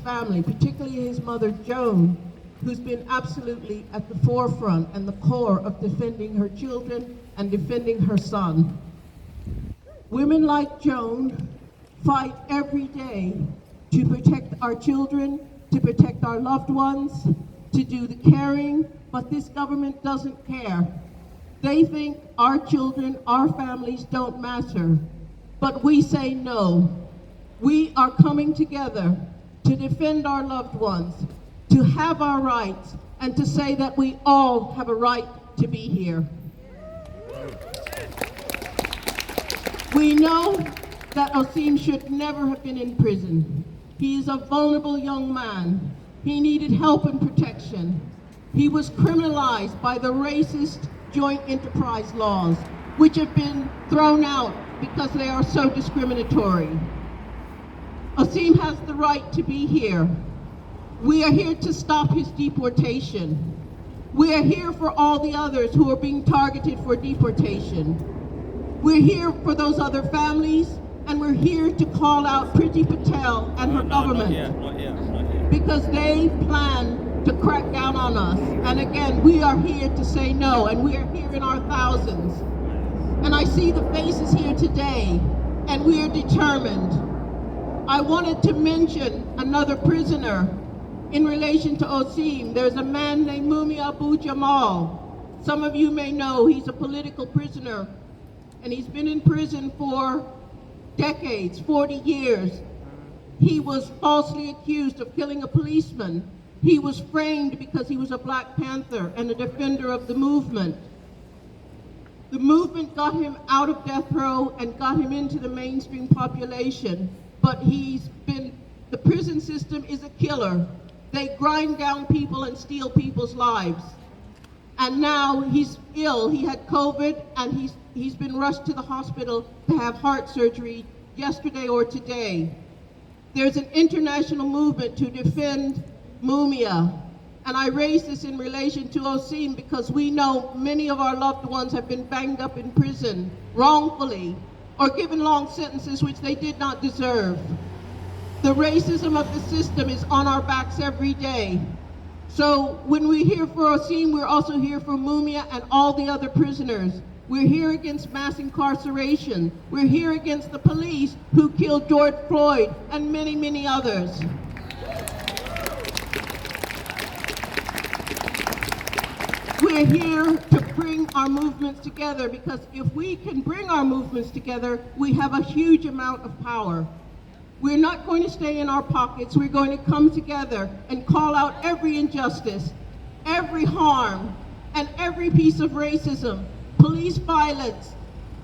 family, particularly his mother, Joan, who's been absolutely at the forefront and the core of defending her children and defending her son. Women like Joan fight every day to protect our children, to protect our loved ones, to do the caring, but this government doesn't care. They think our children, our families don't matter, but we say no. We are coming together to defend our loved ones, to have our rights, and to say that we all have a right to be here. We know that Osime should never have been in prison. He is a vulnerable young man. He needed help and protection. He was criminalized by the racist joint enterprise laws, which have been thrown out because they are so discriminatory. Osime has the right to be here. We are here to stop his deportation. We are here for all the others who are being targeted for deportation. We're here for those other families, and we're here to call out Priti Patel and her government. Not yet. Because they plan to crack down on us. And again, we are here to say no, and we are here in our thousands. And I see the faces here today, and we are determined. I wanted to mention another prisoner in relation to Osime. There's a man named Mumia Abu Jamal. Some of you may know he's a political prisoner, and he's been in prison for decades, 40 years. He was falsely accused of killing a policeman. He was framed because he was a Black Panther and a defender of the movement. The movement got him out of death row and got him into the mainstream population, but the prison system is a killer. They grind down people and steal people's lives. And now he's ill. He had COVID, and he's been rushed to the hospital to have heart surgery yesterday or today. There's an international movement to defend Mumia, and I raise this in relation to Osime because we know many of our loved ones have been banged up in prison wrongfully or given long sentences which they did not deserve. The racism of the system is on our backs every day. So when we're here for Osime, we're also here for Mumia and all the other prisoners. We're here against mass incarceration. We're here against the police who killed George Floyd and many, many others. We're here to bring our movements together, because if we can bring our movements together, we have a huge amount of power. We're not going to stay in our pockets. We're going to come together and call out every injustice, every harm, and every piece of racism, police violence,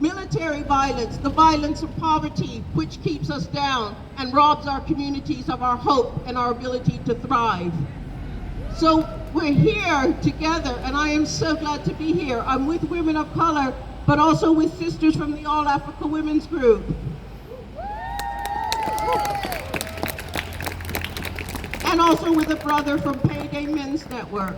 military violence, the violence of poverty, which keeps us down and robs our communities of our hope and our ability to thrive. So we're here together, and I am so glad to be here. I'm with women of color, but also with sisters from the All Africa Women's Group. And also with a brother from Payday Men's Network.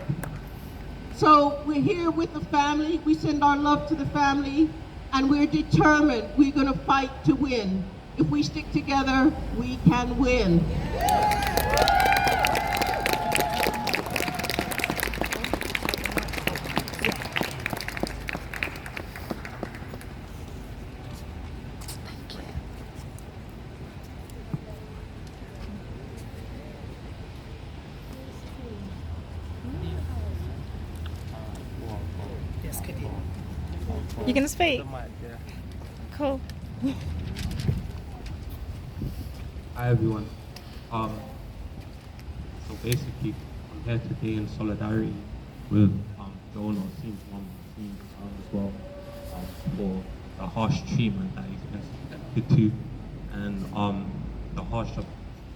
So we're here with the family. We send our love to the family, and we're determined. We're going to fight to win. If we stick together, we can win. You gonna speak? Cool. Hi everyone. So basically, I'm here today in solidarity with Joan Osime's mom, as well, for the harsh treatment that he's been subjected to, and the harsh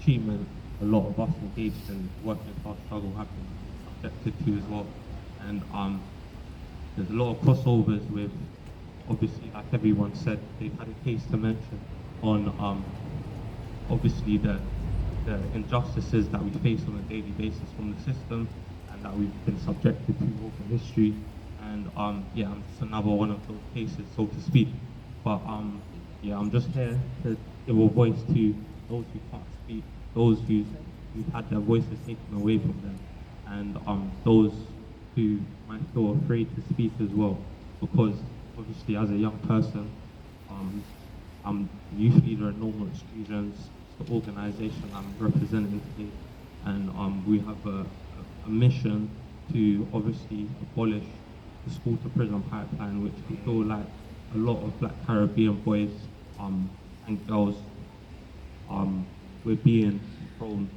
treatment a lot of us engaged in working class struggle have been subjected to as well. And there's a lot of crossovers with, obviously, like everyone said, they've had a case to mention on obviously the injustices that we face on a daily basis from the system and that we've been subjected to over history. And yeah, I'm just another one of those cases, so to speak. But yeah, I'm just here to give a voice to those who can't speak, those whose who've had their voices taken away from them, and those who might feel afraid to speak as well, because obviously as a young person, I'm youth leader at Normal Exclusions, the organisation I'm representing today, and we have a mission to obviously abolish the school to prison pipeline, which we feel like a lot of Black Caribbean boys and girls we're being thrown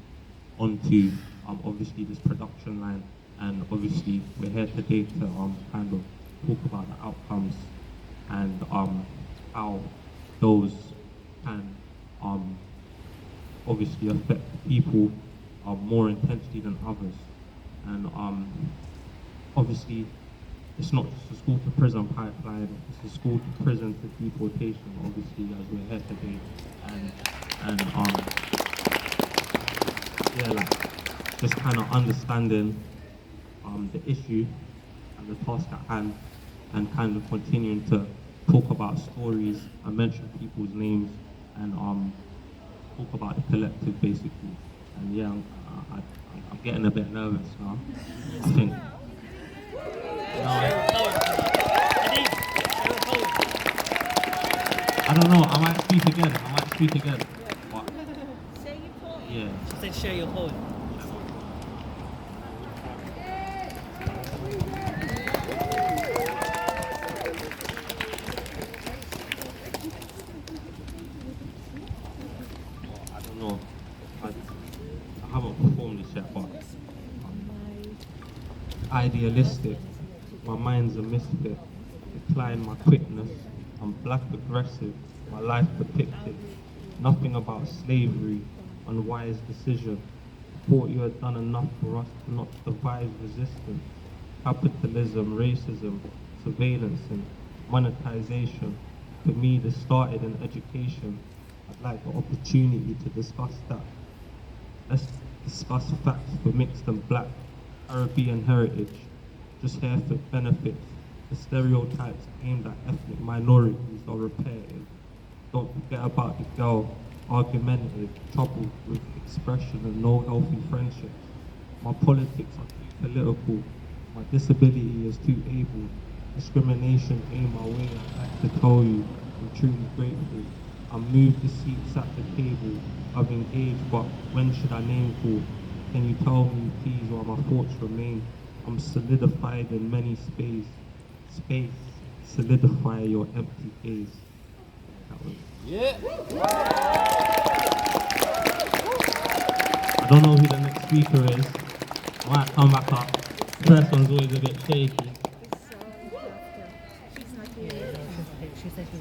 onto obviously this production line, and obviously we're here today to kind of talk about the outcomes and how those can obviously affect people more intensely than others. And obviously it's not just a school to prison pipeline, it's a school to prison to deportation, obviously, as we're here today. And yeah, like just kind of understanding the issue and the task at hand, and kind of continuing to talk about stories and mention people's names, and talk about the collective basically. And yeah, I'm getting a bit nervous now, I think. I don't know, I might speak again, but Say your point. yeah. She said share your phone. I don't know. I haven't performed this yet, but idealistic. My mind's a misfit. Decline my quickness. I'm black aggressive. My life depicted. Nothing about slavery. Unwise decision. Thought you had done enough for us to not devise resistance. Capitalism, racism, surveillance, and monetization. For me, this started in education. I'd like the opportunity to discuss that. Let's discuss facts for mixed and black Caribbean heritage. Just here for benefits. The stereotypes aimed at ethnic minorities are repetitive. Don't forget about the girl, argumentative, trouble with expression and no healthy friendships. My politics are too political. My disability is too able. Discrimination came my way. I'd like to tell you I'm truly grateful. I moved the seats at the table. I've engaged, but when should I name call? Can you tell me please while my thoughts remain? I'm solidified in many space. Solidify your empty gaze. I don't know who the next speaker is. I might come back up. First one's always a bit shaky. She's not here. She said she's